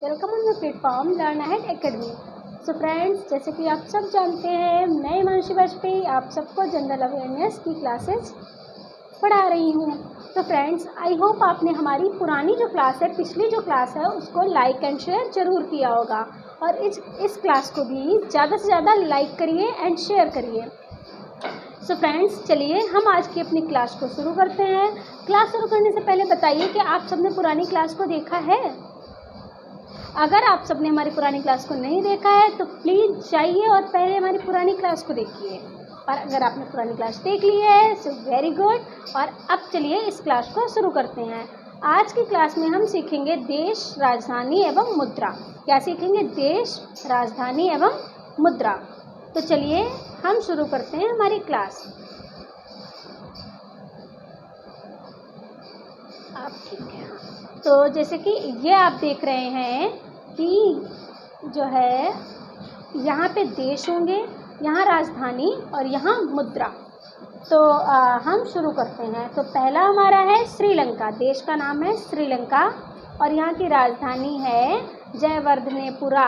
Welcome on the platform learn ahead academy. So friends, जैसे कि आप सब जानते हैं, मैं हिमांशी वाजपेयी आप सबको जनरल अवेयरनेस की क्लासेस पढ़ा रही हूँ। तो फ्रेंड्स, आई होप आपने हमारी पुरानी जो क्लास है, पिछली जो क्लास है, उसको लाइक एंड शेयर ज़रूर किया होगा। और इस क्लास को भी ज़्यादा से ज़्यादा लाइक करिए एंड शेयर करिए। सो फ्रेंड्स, चलिए हम आज की अपनी क्लास को शुरू करते हैं। क्लास शुरू करने से पहले बताइए कि आप सबने पुरानी क्लास को देखा है। अगर आप सबने हमारी पुरानी क्लास को नहीं देखा है तो प्लीज़ जाइए और पहले हमारी पुरानी क्लास को देखिए। और अगर आपने पुरानी क्लास देख ली है सो वेरी गुड। और अब चलिए इस क्लास को शुरू करते हैं। आज की क्लास में हम सीखेंगे देश, राजधानी एवं मुद्रा। क्या सीखेंगे? देश, राजधानी एवं मुद्रा। तो चलिए हम शुरू करते हैं हमारी क्लास। आप ठीक है? हाँ, तो जैसे कि ये आप देख रहे हैं कि जो है यहाँ पे देश होंगे, यहाँ राजधानी और यहाँ मुद्रा। तो हम शुरू करते हैं। तो पहला हमारा है श्रीलंका। देश का नाम है श्रीलंका और यहाँ की राजधानी है जयवर्धनेपुरा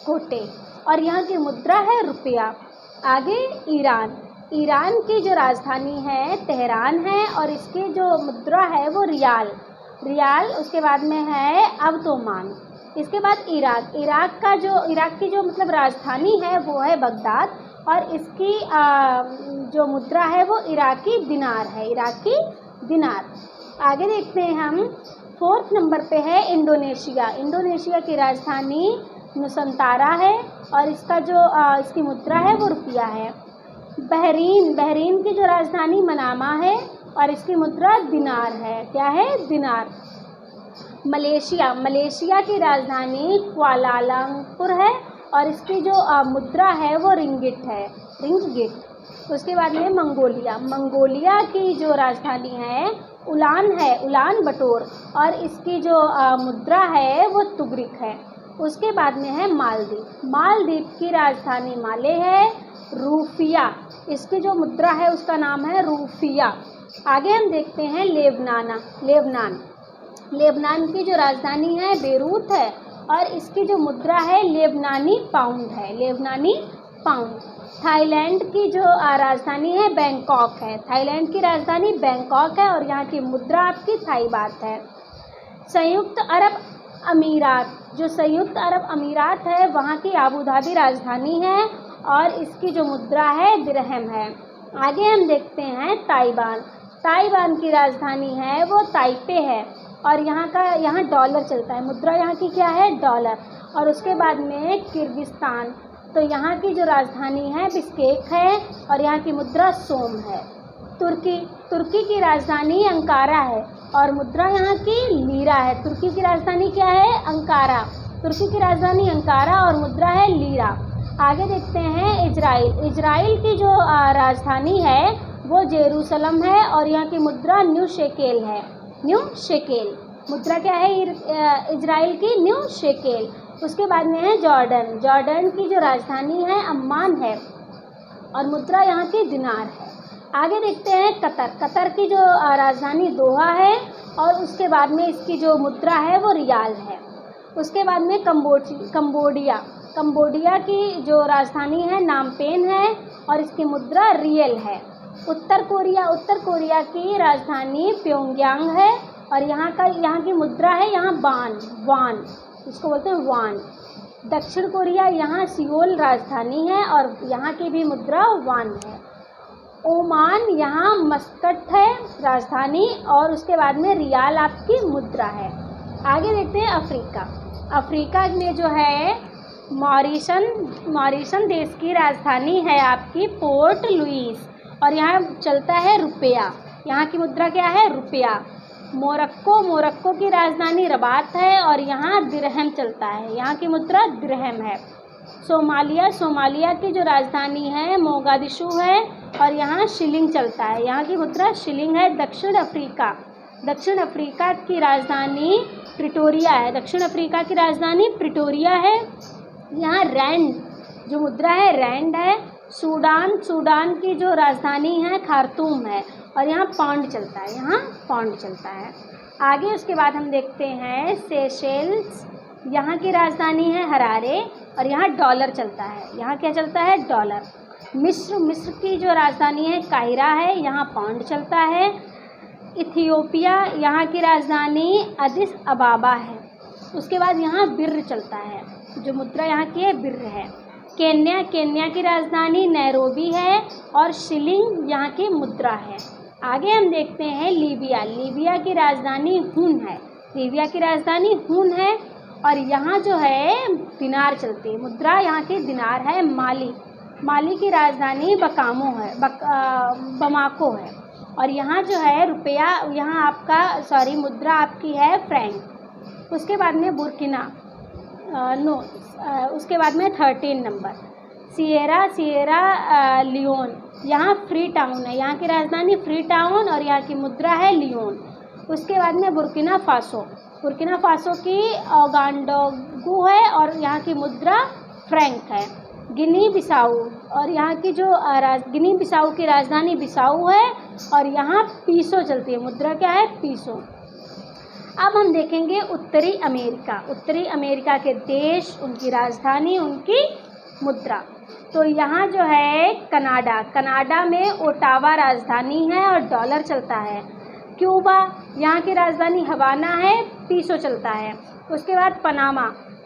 कोटे और यहाँ की मुद्रा है रुपया। आगे ईरान। ईरान की जो राजधानी है तेहरान है और इसकी जो मुद्रा है वो रियाल। उसके बाद में है अवतोमान। इसके बाद इराक की जो मतलब राजधानी है वो है बगदाद और इसकी जो मुद्रा है वो इराकी दिनार। आगे देखते हैं हम। 4th नंबर पे है इंडोनेशिया की राजधानी नुसंतारा है और इसकी मुद्रा है वो रुपया है। बहरीन की जो राजधानी मनामा है और इसकी मुद्रा दिनार है। क्या है? दिनार। मलेशिया की राजधानी कुआलालंपुर है और इसकी जो मुद्रा है वो रिंगिट। उसके बाद में मंगोलिया की जो राजधानी है उलान बटोर और इसकी जो मुद्रा है वो तुगरिक है। उसके बाद में है मालदीव की राजधानी माले है। रूफिया, इसकी जो मुद्रा है उसका नाम है रूफिया। आगे हम देखते हैं लेबनान की जो राजधानी है बेरूत है और इसकी जो मुद्रा है लेबनानी पाउंड। थाईलैंड की जो राजधानी है बैंकॉक है। थाईलैंड की राजधानी बैंकॉक है और यहाँ की मुद्रा आपकी थाई बात है। संयुक्त अरब अमीरात है, वहाँ की आबू धाबी राजधानी है और इसकी जो मुद्रा है दिरहम है। आगे हम देखते हैं ताइवान की राजधानी है वो ताइपे है और यहाँ डॉलर चलता है। मुद्रा यहाँ की क्या है? डॉलर। और उसके बाद में किर्गिस्तान, तो यहाँ की जो राजधानी है बिश्केक है और यहाँ की मुद्रा सोम है। तुर्की की राजधानी अंकारा है और मुद्रा यहाँ की लीरा है। तुर्की की राजधानी क्या है? अंकारा। तुर्की की राजधानी अंकारा और मुद्रा है लीरा। आगे देखते हैं इजराइल की जो राजधानी है वो जेरूसलम है और यहाँ की मुद्रा न्यू शेकेल। मुद्रा क्या है इजराइल की? New shekel. उसके बाद में है जॉर्डन की जो राजधानी है अम्मान है और मुद्रा यहाँ की दिनार है। आगे देखते हैं कतर की जो राजधानी दोहा है और उसके बाद में इसकी जो मुद्रा है वो रियाल है। उसके बाद में कंबोडिया की जो राजधानी है नामपेन है और इसकी मुद्रा रियल है। उत्तर कोरिया की राजधानी प्योंगयांग है और यहाँ की मुद्रा है यहाँ वान, इसको बोलते हैं वान। दक्षिण कोरिया यहाँ सियोल राजधानी है और यहाँ की भी मुद्रा वान है। ओमान यहाँ मस्कट है राजधानी और उसके बाद में रियाल आपकी मुद्रा है। आगे देखते हैं अफ्रीका में जो है मॉरिशन देश की राजधानी है आपकी पोर्ट लुइस और यहाँ चलता है रुपया। यहाँ की मुद्रा क्या है? रुपया। मोरक्को की राजधानी रबात है और यहाँ दिरहम चलता है। यहाँ की मुद्रा दिरहम है। सोमालिया की जो राजधानी है मोगादिशु है और यहाँ शिलिंग चलता है। यहाँ की मुद्रा शिलिंग है। दक्षिण अफ्रीका की राजधानी प्रिटोरिया है। दक्षिण अफ्रीका की राजधानी प्रिटोरिया है। यहाँ रैंड जो मुद्रा है रैंड है। सूडान की जो राजधानी है खार्तूम है और यहाँ पाउंड चलता है। आगे उसके बाद हम देखते हैं यहाँ की राजधानी है हरारे और यहाँ डॉलर चलता है। यहाँ क्या चलता है? डॉलर। मिस्र की जो राजधानी है काहिरा है, यहाँ पाउंड चलता है। इथियोपिया, यहाँ की राजधानी अदिस अबाबा है। उसके बाद यहाँ बिर्र चलता है, जो मुद्रा यहाँ की है बिर्र है। केन्या की राजधानी नैरोबी है और शिलिंग यहाँ की मुद्रा है। आगे हम देखते हैं लीबिया की राजधानी हून है। लीबिया की राजधानी हून है और यहाँ जो है दिनार चलती है, मुद्रा यहाँ की दिनार है। माली की राजधानी बमाको है और यहाँ जो है रुपया, यहाँ आपका मुद्रा आपकी है फ्रैंक। उसके बाद में उसके बाद में 13 नंबर सिएरा लियोन, यहाँ फ्री टाउन है। यहाँ की राजधानी फ्री टाउन और यहाँ की मुद्रा है लियोन। उसके बाद में बुर्किना फासो की ओगांडोगु है और यहाँ की मुद्रा फ्रैंक है। गिनी बिसाऊ, और यहाँ की जो गिनी बिसाऊ की राजधानी बिसाऊ है और यहाँ पीसो चलती है, मुद्रा क्या है? पीसो। अब हम देखेंगे उत्तरी अमेरिका के देश, उनकी राजधानी, उनकी मुद्रा। तो यहाँ जो है कनाडा में ओटावा राजधानी है और डॉलर चलता है। क्यूबा, यहाँ की राजधानी हवाना है, पीसो चलता है। उसके बाद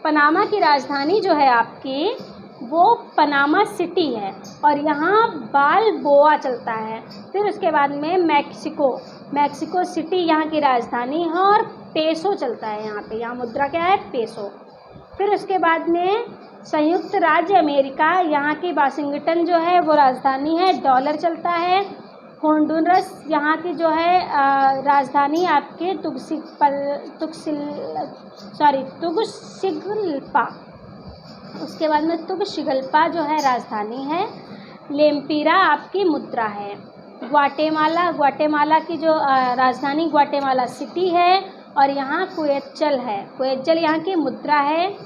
पनामा की राजधानी जो है आपकी वो पनामा सिटी है और यहाँ बालबोआ चलता है। फिर उसके बाद में मैक्सिको सिटी यहाँ की राजधानी है और पेसो चलता है यहाँ पे, यहाँ मुद्रा क्या है? पेसो। फिर उसके बाद में संयुक्त राज्य अमेरिका, यहाँ की वाशिंगटन जो है वो राजधानी है, डॉलर चलता है। होंडुरस, यहाँ की जो है राजधानी आपके तुगसिगल्पा, उसके बाद में तुगसिगल्पा जो है राजधानी है। लेम्पिरा आपकी मुद्रा है। ग्वाटेमाला की जो राजधानी ग्वाटेमाला सिटी है और यहाँ क्वेचल है, क्वेचल यहाँ की मुद्रा है।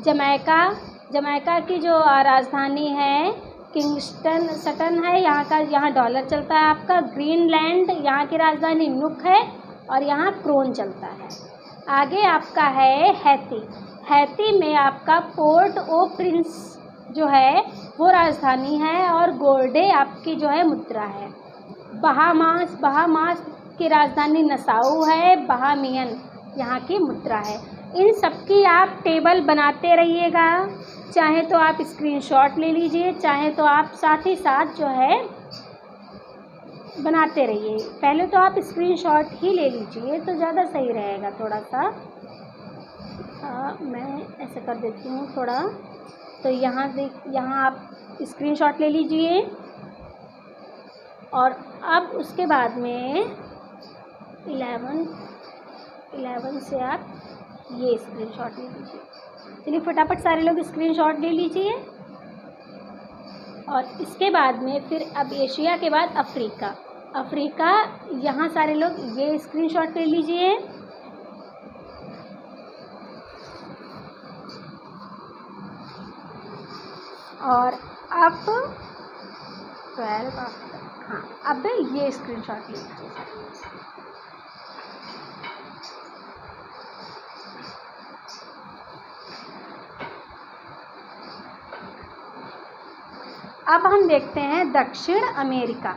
जमैका की जो राजधानी है किंगस्टन सटन है, यहाँ डॉलर चलता है आपका। ग्रीनलैंड, यहाँ की राजधानी नुक है और यहाँ क्रोन चलता है। आगे आपका है हैती में आपका पोर्ट ओ प्रिंस जो है वो राजधानी है और गोल्डे आपकी जो है मुद्रा है। बहामास की राजधानी नसाऊ है, बहामियन यहाँ की मुद्रा है। इन सब की आप टेबल बनाते रहिएगा, चाहे तो आप स्क्रीनशॉट ले लीजिए, चाहे तो आप साथ ही साथ जो है बनाते रहिए। पहले तो आप स्क्रीनशॉट ही ले लीजिए तो ज़्यादा सही रहेगा थोड़ा सा। मैं ऐसे कर देती हूँ थोड़ा, तो यहाँ आप स्क्रीनशॉट ले लीजिए और अब उसके बाद में 11 से आप ये स्क्रीनशॉट ले लीजिए। चलिए फटाफट सारे लोग स्क्रीनशॉट ले लीजिए। और इसके बाद में फिर अब एशिया के बाद अफ्रीका, यहाँ सारे लोग ये स्क्रीनशॉट ले लीजिए। और अब 12 हाँ, अब ये स्क्रीनशॉट ले लीजिए। अब हम देखते हैं दक्षिण अमेरिका।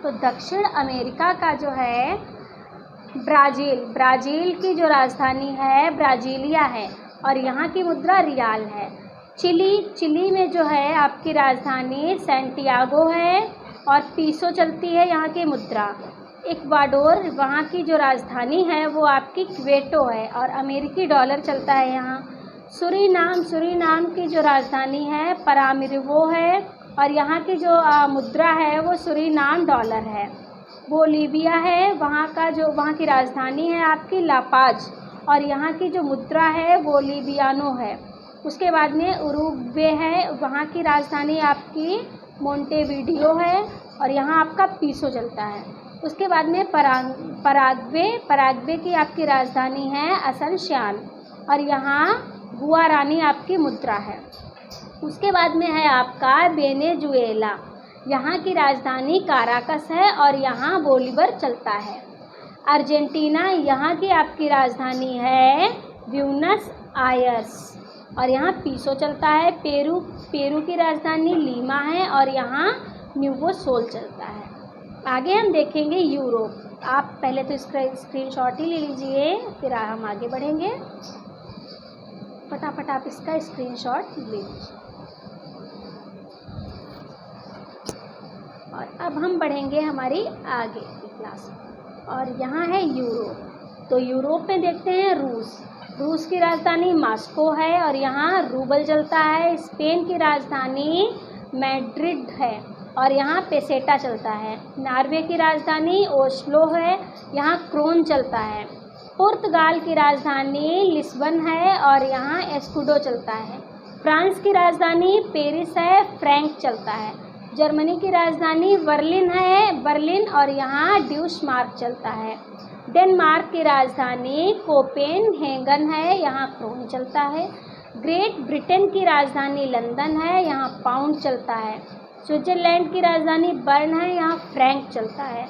तो दक्षिण अमेरिका का जो है ब्राज़ील की जो राजधानी है ब्राज़ीलिया है और यहाँ की मुद्रा रियाल है। चिली में जो है आपकी राजधानी सैंटियागो है और पीसो चलती है यहाँ की मुद्रा। इक्वाडोर, वहाँ की जो राजधानी है वो आपकी क्वेटो है और अमेरिकी डॉलर चलता है यहाँ। सूरीनाम की जो राजधानी है परामिरिवो है और यहाँ की जो मुद्रा है वो सूरीनाम डॉलर है। बोलीविया है, वहाँ की राजधानी है आपकी लापाज और यहाँ की जो मुद्रा है बोलीवियानो है। उसके बाद में उरुग्वे है, वहाँ की राजधानी आपकी मोंटेविडियो है और यहाँ आपका पीसो चलता है। उसके बाद में पराग्वे की आपकी राजधानी है असनसियान और यहाँ गुआरानी आपकी मुद्रा है। उसके बाद में है आपका वेनेजुएला, यहाँ की राजधानी काराकस है और यहाँ बोलीवर चलता है। अर्जेंटीना, यहाँ की आपकी राजधानी है ब्यूनस आयर्स। और यहाँ पीसो चलता है। पेरू की राजधानी लीमा है और यहाँ न्यूवो सोल चलता है। आगे हम देखेंगे यूरोप। आप पहले तो इसका स्क्रीनशॉट ही ले लीजिए, फिर हम आगे बढ़ेंगे। फटाफट आप इसका स्क्रीनशॉट ले लीजिए। और अब हम बढ़ेंगे हमारी आगे की क्लास। और यहाँ है यूरोप। तो यूरोप में देखते हैं रूस की राजधानी मॉस्को है और यहाँ रूबल चलता है। स्पेन की राजधानी मैड्रिड है और यहाँ पेसेटा चलता है। नॉर्वे की राजधानी ओस्लो है, यहाँ क्रोन चलता है। पुर्तगाल की राजधानी लिस्बन है और यहाँ एस्कुडो चलता है। फ्रांस की राजधानी पेरिस है, फ्रैंक चलता है। जर्मनी की राजधानी बर्लिन और यहाँ ड्यूसमार्क चलता है। डेनमार्क की राजधानी कोपेनहेगन है, यहाँ क्रोन चलता है। ग्रेट ब्रिटेन की राजधानी लंदन है, यहाँ पाउंड चलता है। स्विट्जरलैंड की राजधानी बर्न है, यहाँ फ्रैंक चलता है।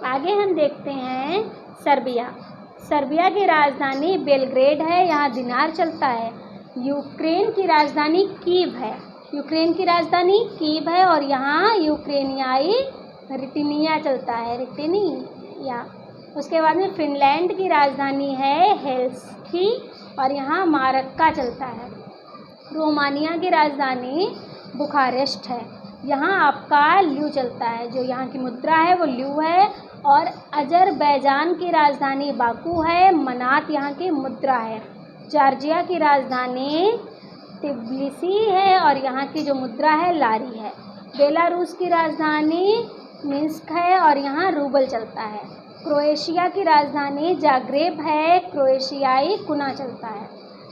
आगे हम देखते हैं सर्बिया की राजधानी बेलग्रेड है, यहाँ दिनार चलता है। यूक्रेन की राजधानी कीव है और यहाँ यूक्रेनियाई रिटिनिया चलता है, रिटिनिया। उसके बाद में फिनलैंड की राजधानी है हेल्सिंकी और यहाँ मारक्का चलता है। रोमानिया की राजधानी बुखारेस्ट है, यहाँ आपका ल्यू चलता है। जो यहाँ की मुद्रा है वो ल्यू है। और अजरबैजान की राजधानी बाकू है, मनात यहाँ की मुद्रा है। जॉर्जिया की राजधानी तिब्लिसी है और यहाँ की जो मुद्रा है लारी है। बेलारूस की राजधानी मिन्स्क है और यहाँ रूबल चलता है। क्रोएशिया की राजधानी जाग्रेब है, क्रोएशियाई कुना चलता है।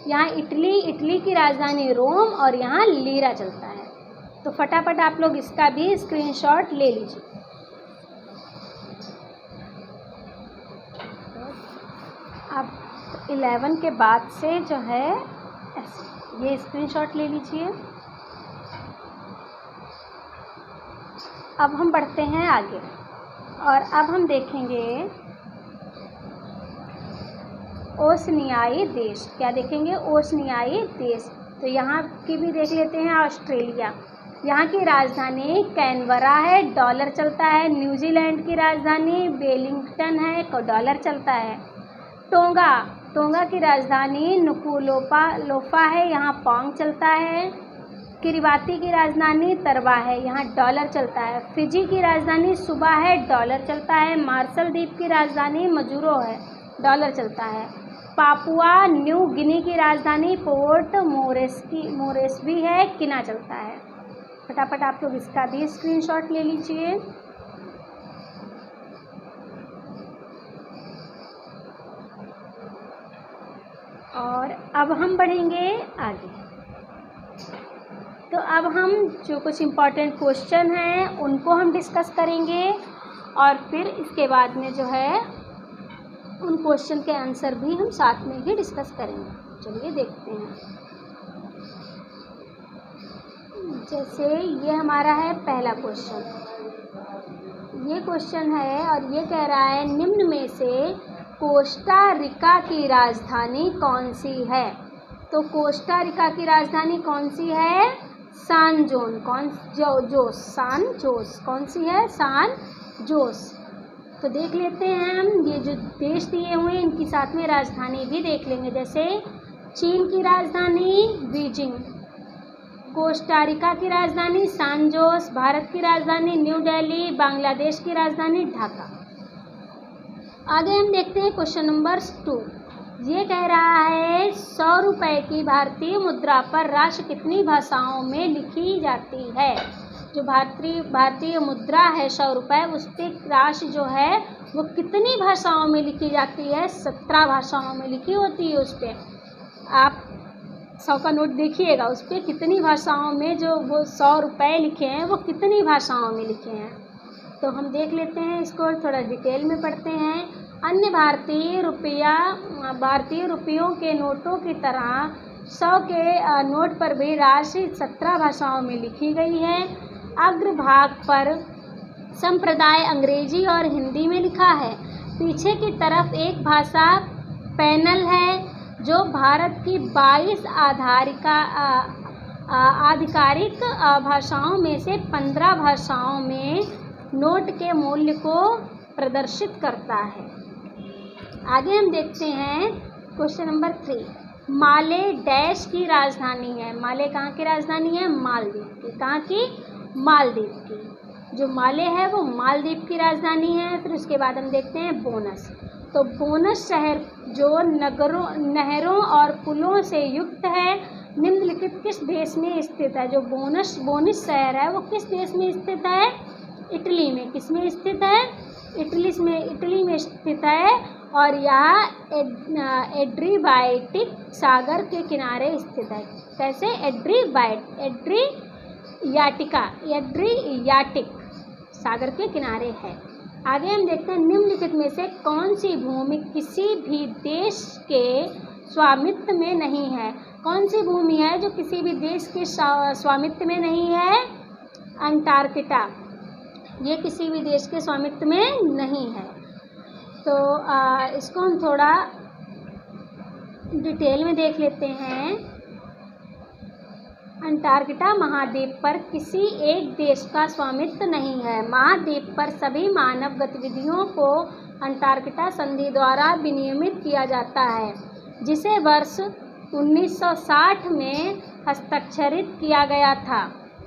यहाँ इटली की राजधानी रोम और यहाँ लीरा चलता है। तो फटाफट आप लोग इसका भी स्क्रीनशॉट ले लीजिए। अब 11 के बाद से जो है ये स्क्रीनशॉट ले लीजिए। अब हम बढ़ते हैं आगे और अब हम देखेंगे ओशनियाई देश। क्या देखेंगे? ओशनियाई देश। तो यहाँ की भी देख लेते हैं। ऑस्ट्रेलिया, यहाँ की राजधानी कैनबरा है, डॉलर चलता है। न्यूजीलैंड की राजधानी वेलिंगटन है, डॉलर चलता है। टोंगा की राजधानी नुकुलोफा है, यहाँ पाउंड चलता है। किरिबाती की राजधानी तरवा है, यहाँ डॉलर चलता है। फिजी की राजधानी सुबा है, डॉलर चलता है। मार्शल द्वीप की राजधानी मजूरो है, डॉलर चलता है। पापुआ न्यू गिनी की राजधानी पोर्ट मोरेस्बी है, किना चलता है। फटाफट आप लोग इसका भी स्क्रीनशॉट ले लीजिए। और अब हम बढ़ेंगे आगे। तो अब हम जो कुछ इम्पोर्टेंट क्वेश्चन हैं उनको हम डिस्कस करेंगे और फिर इसके बाद में जो है उन क्वेश्चन के आंसर भी हम साथ में ही डिस्कस करेंगे। चलिए देखते हैं। जैसे ये हमारा है पहला क्वेश्चन। ये क्वेश्चन है और ये कह रहा है निम्न में से कोस्टा रिका की राजधानी कौन सी है? तो कोस्टा रिका की राजधानी कौन सी है? सान जोस। कौन सी है? सान जोस। तो देख लेते हैं हम ये जो देश दिए हुए हैं इनकी साथ में राजधानी भी देख लेंगे। जैसे चीन की राजधानी बीजिंग, कोस्टा रिका की राजधानी सान जोस, भारत की राजधानी न्यू दिल्ली, बांग्लादेश की राजधानी ढाका। आगे हम देखते हैं क्वेश्चन नंबर 2। ये कह रहा है 100 रुपये की भारतीय मुद्रा पर राशि कितनी भाषाओं में लिखी जाती है? जो भारतीय मुद्रा है 100 रुपये, उस पर राशि जो है वो कितनी भाषाओं में लिखी जाती है? 17 भाषाओं में लिखी होती है। उस पर आप 100 का नोट देखिएगा, उस पर कितनी भाषाओं में जो वो 100 रुपये लिखे हैं वो कितनी भाषाओं में लिखे हैं। तो हम देख लेते हैं इसको, थोड़ा डिटेल में पढ़ते हैं। अन्य भारतीय रुपयों के नोटों की तरह 100 के नोट पर भी राशि 17 भाषाओं में लिखी गई है। अग्रभाग पर संप्रदाय अंग्रेजी और हिंदी में लिखा है। पीछे की तरफ एक भाषा पैनल है जो भारत की 22 आधिकारिक भाषाओं में से 15 भाषाओं में नोट के मूल्य को प्रदर्शित करता है। आगे हम देखते हैं क्वेश्चन नंबर 3। माले डैश की राजधानी है। माले कहाँ की राजधानी है? मालदीव की। कहाँ की? मालदीव की। जो माले है वो मालदीव की राजधानी है। फिर उसके बाद हम देखते हैं बोनस। तो बोनस शहर जो नहरों और पुलों से युक्त है, निम्नलिखित किस देश में स्थित है? जो बोनस शहर है वो किस देश में स्थित है? इटली में। किस में स्थित है? इटली में स्थित है और यह एड्रियाटिक सागर के किनारे स्थित है। कैसे? एड्रियाटिक सागर के किनारे है। आगे हम देखते हैं निम्नलिखित में से कौन सी भूमि किसी भी देश के स्वामित्व में नहीं है? कौन सी भूमि है जो किसी भी देश के स्वामित्व में नहीं है? अंटार्कटिका। ये किसी भी देश के स्वामित्व में नहीं है। तो इसको हम थोड़ा डिटेल में देख लेते हैं। अंटार्कटिका महाद्वीप पर किसी एक देश का स्वामित्व नहीं है। महाद्वीप पर सभी मानव गतिविधियों को अंटार्कटिका संधि द्वारा विनियमित किया जाता है, जिसे वर्ष 1960 में हस्ताक्षरित किया गया था।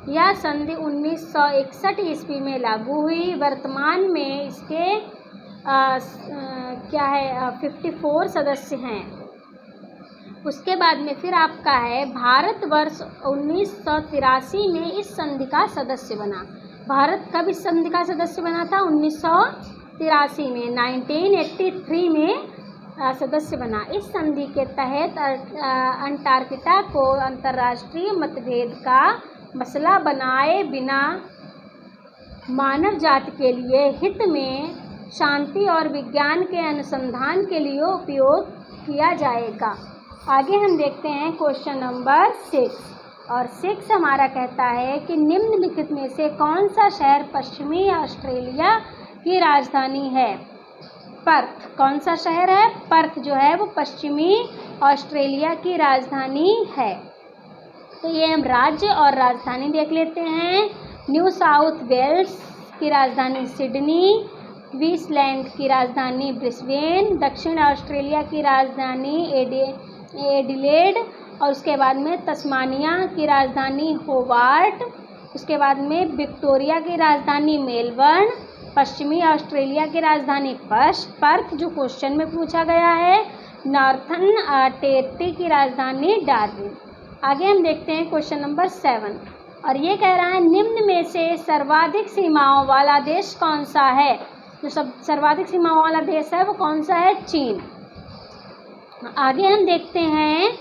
यह संधि 1961 ईस्वी में लागू हुई। वर्तमान में इसके 54 सदस्य हैं। उसके बाद में फिर आपका है भारत वर्ष 1983 में इस संधि का सदस्य बना। भारत कब इस संधि का सदस्य बना था? 1983 में। 1983 में सदस्य बना। इस संधि के तहत अंटार्कटिका को अंतर्राष्ट्रीय मतभेद का मसला बनाए बिना मानव जाति के लिए हित में शांति और विज्ञान के अनुसंधान के लिए उपयोग किया जाएगा। आगे हम देखते हैं क्वेश्चन नंबर 6 और 6 हमारा कहता है कि निम्नलिखित में से कौन सा शहर पश्चिमी ऑस्ट्रेलिया की राजधानी है? पर्थ। कौन सा शहर है? पर्थ जो है वो पश्चिमी ऑस्ट्रेलिया की राजधानी है। तो ये हम राज्य और राजधानी देख लेते हैं। न्यू साउथ वेल्स की राजधानी सिडनी, क्वींसलैंड की राजधानी ब्रिस्बेन, दक्षिण ऑस्ट्रेलिया की राजधानी एडिलेड और उसके बाद में तस्मानिया की राजधानी होबार्ट, उसके बाद में विक्टोरिया की राजधानी मेलबर्न, पश्चिमी ऑस्ट्रेलिया की राजधानी पर्थ जो क्वेश्चन में पूछा गया है, नॉर्थर्न टेरिटरी की राजधानी डार्विन। आगे हम देखते हैं क्वेश्चन नंबर 7 और ये कह रहा है निम्न में से सर्वाधिक सीमाओं वाला देश कौन सा है? जो सर्वाधिक सीमाओं वाला देश है वो कौन सा है? चीन। आगे हम देखते हैं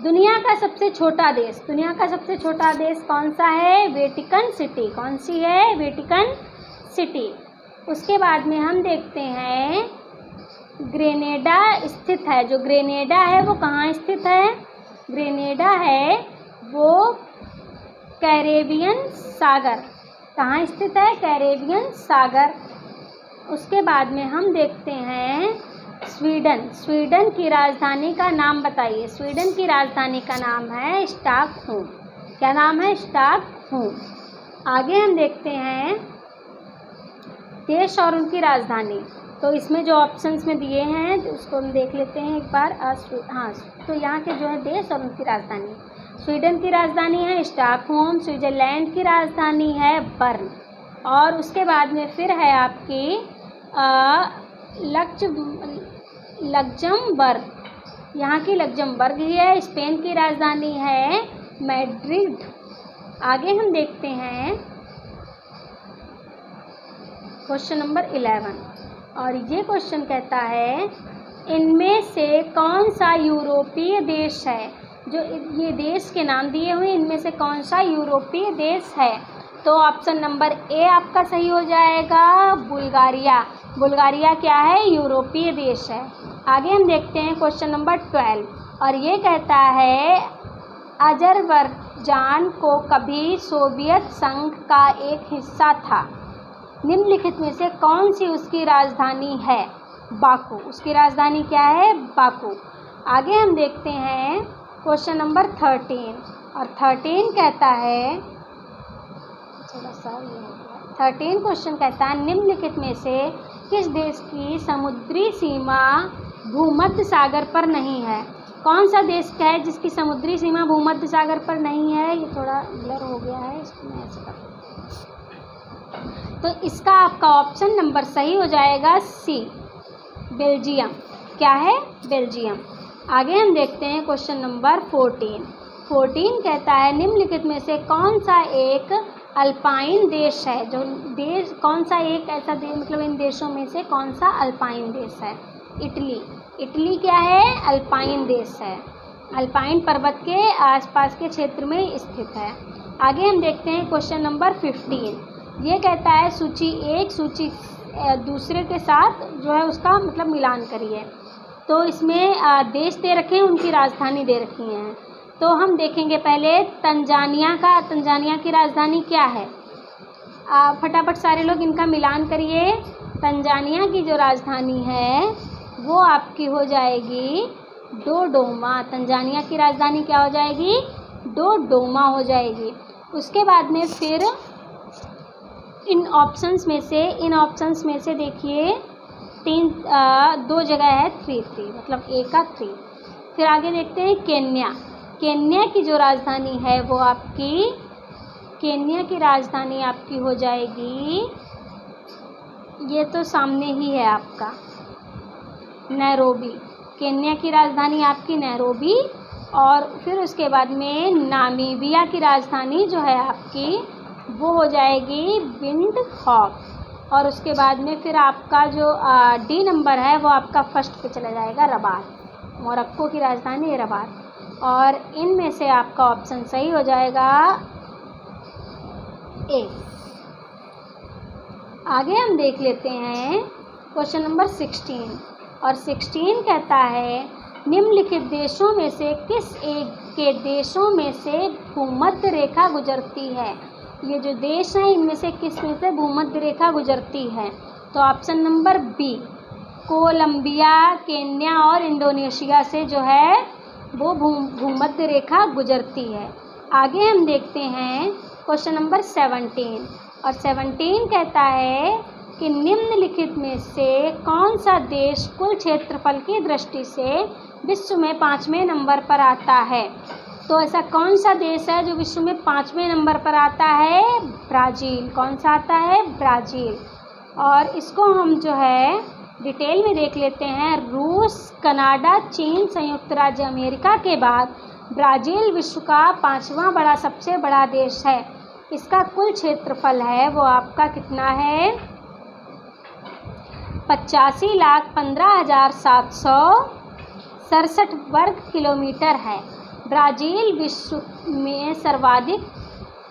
दुनिया का सबसे छोटा देश। दुनिया का सबसे छोटा देश कौन सा है? Vatican city. कौन सी है? Vatican city. उसके बाद में हम देखते हैं ग्रेनेडा स्थित है। जो ग्रेनेडा है वो कहाँ स्थित है? ग्रेनेडा है वो कैरेबियन सागर। कहाँ स्थित है? कैरेबियन सागर। उसके बाद में हम देखते हैं स्वीडन। स्वीडन की राजधानी का नाम बताइए। स्वीडन की राजधानी का नाम है स्टॉकहोम। क्या नाम है? स्टॉकहोम। आगे हम देखते हैं देश और उनकी राजधानी। तो इसमें जो ऑप्शंस में दिए हैं उसको हम देख लेते हैं एक बार। हाँ, तो यहाँ के जो है देश और उनकी राजधानी। स्वीडन की राजधानी है स्टॉकहोम, स्विट्जरलैंड की राजधानी है बर्न और उसके बाद में फिर है आपकी लक्जमबर्ग। यहाँ की लक्जमबर्ग ही है। स्पेन की राजधानी है मैड्रिड। आगे हम देखते हैं क्वेश्चन नंबर 11 और ये क्वेश्चन कहता है इनमें से कौन सा यूरोपीय देश है? जो ये देश के नाम दिए हुए इनमें से कौन सा यूरोपीय देश है? तो ऑप्शन नंबर ए आपका सही हो जाएगा, बुल्गारिया। बुल्गारिया क्या है? यूरोपीय देश है। आगे हम देखते हैं क्वेश्चन नंबर 12 और ये कहता है अजरबैजान को कभी सोवियत संघ का एक हिस्सा था। निम्नलिखित में से कौन सी उसकी राजधानी है? बाकू। उसकी राजधानी क्या है? बाकू। आगे हम देखते हैं क्वेश्चन नंबर 13, और 13 कहता है, थोड़ा सा ये हो गया। 13 क्वेश्चन कहता है निम्नलिखित में से किस देश की समुद्री सीमा भूमध्य सागर पर नहीं है। कौन सा देश है जिसकी समुद्री सीमा भूमध्य सागर पर नहीं है। ये थोड़ा ब्लर हो गया है, इसको मैं ऐसे कर, तो इसका आपका ऑप्शन नंबर सही हो जाएगा सी, बेल्जियम। क्या है? बेल्जियम। आगे हम देखते हैं क्वेश्चन नंबर 14 कहता है निम्नलिखित में से कौन सा एक अल्पाइन देश है। जो देश, कौन सा एक ऐसा देश, मतलब इन देशों में से कौन सा अल्पाइन देश है। इटली क्या है? अल्पाइन देश है, अल्पाइन पर्वत के आसपास के क्षेत्र में स्थित है। आगे हम देखते हैं क्वेश्चन नंबर 15। ये कहता है सूची एक सूची दूसरे के साथ जो है उसका मतलब मिलान करिए। तो इसमें देश दे रखे हैं, उनकी राजधानी दे रखी हैं। तो हम देखेंगे पहले तंजानिया की राजधानी क्या है। फटाफट सारे लोग इनका मिलान करिए। तंजानिया की जो राजधानी है वो आपकी हो जाएगी डोडोमा। तंजानिया की राजधानी क्या हो जाएगी? डोडोमा हो जाएगी। उसके बाद में फिर इन ऑप्शंस में से देखिए दो जगह है 3 मतलब ए का 3। फिर आगे देखते हैं केन्या की जो राजधानी है वो आपकी, केन्या की राजधानी आपकी हो जाएगी, ये तो सामने ही है आपका, नैरोबी। केन्या की राजधानी आपकी नैरोबी। और फिर उसके बाद में नामीबिया की राजधानी जो है आपकी वो हो जाएगी विंडहॉक। और उसके बाद में फिर आपका जो डी नंबर है वो आपका फर्स्ट पे चला जाएगा, रबात। मोरक्को की राजधानी है रबात। और इनमें से आपका ऑप्शन सही हो जाएगा ए। आगे हम देख लेते हैं क्वेश्चन नंबर 16, और 16 कहता है निम्नलिखित देशों में से किस एक के देशों में से भूमध्य रेखा गुजरती है। ये जो देश हैं इनमें से किस में से भूमध्य रेखा गुजरती है। तो option number B, Colombia, Kenya और इंडोनेशिया से जो है वो भूमध्य रेखा गुजरती है। आगे हम देखते हैं क्वेश्चन नंबर 17, और 17 कहता है कि निम्नलिखित में से कौन सा देश कुल क्षेत्रफल की दृष्टि से विश्व में 5वें नंबर पर आता है। तो ऐसा कौन सा देश है जो विश्व में 5वें नंबर पर आता है? ब्राज़ील। कौन सा आता है? ब्राज़ील। और इसको हम जो है डिटेल में देख लेते हैं। रूस, कनाडा, चीन, संयुक्त राज्य अमेरिका के बाद ब्राज़ील विश्व का 5वां सबसे बड़ा देश है। इसका कुल क्षेत्रफल है वो आपका कितना है? 85,15,767 वर्ग किलोमीटर है। ब्राज़ील विश्व में सर्वाधिक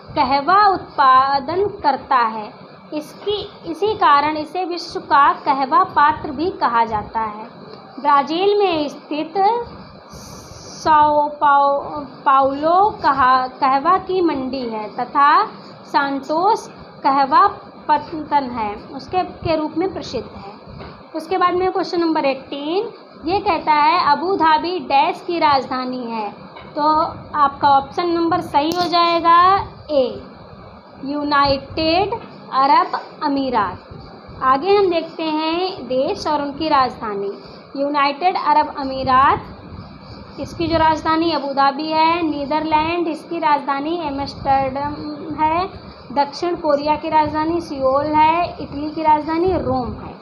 कहवा उत्पादन करता है। इसी कारण इसे विश्व का कहवा पात्र भी कहा जाता है। ब्राज़ील में स्थित साओ पाउलो कहवा की मंडी है तथा सांतोस कहवा पत्तन है उसके के रूप में प्रसिद्ध है। उसके बाद में क्वेश्चन नंबर 18, ये कहता है अबू धाबी डैश की राजधानी है। तो आपका ऑप्शन नंबर सही हो जाएगा ए, यूनाइटेड अरब अमीरात। आगे हम देखते हैं देश और उनकी राजधानी। यूनाइटेड अरब अमीरात, इसकी जो राजधानी अबू धाबी है। नीदरलैंड, इसकी राजधानी एम्स्टर्डम है। दक्षिण कोरिया की राजधानी सियोल है। इटली की राजधानी रोम है।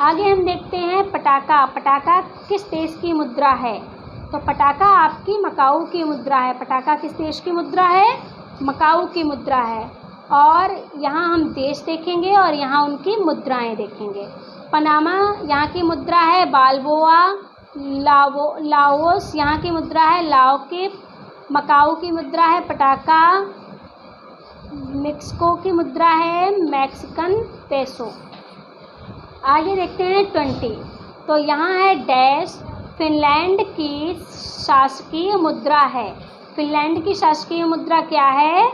आगे हम देखते हैं पटाका किस देश की मुद्रा है। तो पटाका आपकी मकाऊ की मुद्रा है। पटाका किस देश की मुद्रा है? मकाऊ की मुद्रा है। और यहाँ हम देश देखेंगे और यहाँ उनकी मुद्राएं देखेंगे। पनामा यहाँ की मुद्रा है बाल्बोआ। लाओस यहाँ की मुद्रा है लाओ की। मकाऊ की मुद्रा है पटाका। मेक्सिको की मुद्रा है मैक्सिकन पेसो। आगे देखते हैं 20, तो यहाँ है डैश। फिनलैंड की शासकीय मुद्रा है। फिनलैंड की शासकीय मुद्रा क्या है?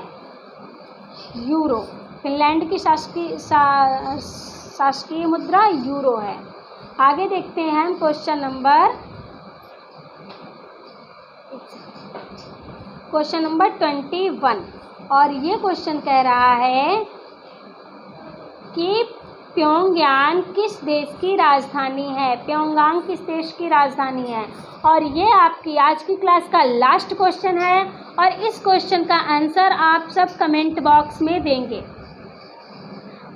यूरो। फिनलैंड की शासकीय मुद्रा यूरो है। आगे देखते हैं हम क्वेश्चन नंबर क्वेश्चन नंबर 21 और ये क्वेश्चन कह रहा है कि प्योंगयांग किस देश की राजधानी है। प्योंगयांग किस देश की राजधानी है। और ये आपकी आज की क्लास का लास्ट क्वेश्चन है और इस क्वेश्चन का आंसर आप सब कमेंट बॉक्स में देंगे।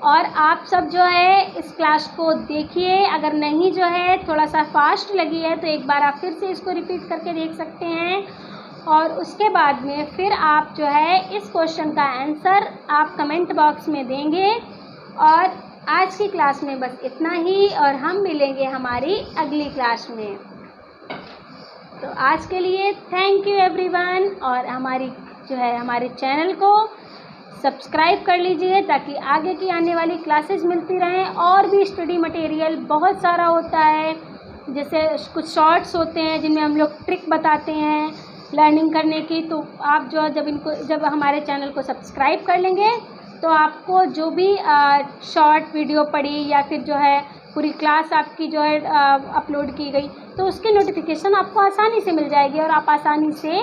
और आप सब जो है इस क्लास को देखिए, अगर नहीं जो है थोड़ा सा फास्ट लगी है तो एक बार आप फिर से इसको रिपीट करके देख सकते हैं। और उसके बाद में फिर आप जो है इस क्वेश्चन का आंसर आप कमेंट बॉक्स में देंगे। और आज की क्लास में बस इतना ही और हम मिलेंगे हमारी अगली क्लास में। तो आज के लिए थैंक यू एवरीवन। और हमारे चैनल को सब्सक्राइब कर लीजिए ताकि आगे की आने वाली क्लासेस मिलती रहें। और भी स्टडी मटेरियल बहुत सारा होता है, जैसे कुछ शॉर्ट्स होते हैं जिनमें हम लोग ट्रिक बताते हैं लर्निंग करने की। तो आप जो जब हमारे चैनल को सब्सक्राइब कर लेंगे तो आपको जो भी शॉर्ट वीडियो पड़ी या फिर जो है पूरी क्लास आपकी जो है अपलोड की गई तो उसकी नोटिफिकेशन आपको आसानी से मिल जाएगी और आप आसानी से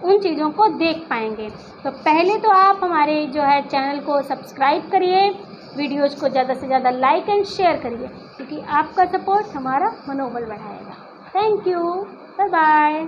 उन चीज़ों को देख पाएंगे। तो पहले तो आप हमारे जो है चैनल को सब्सक्राइब करिए, वीडियोज़ को ज़्यादा से ज़्यादा लाइक एंड शेयर करिए क्योंकि आपका सपोर्ट हमारा मनोबल बढ़ाएगा। Thank you, bye bye.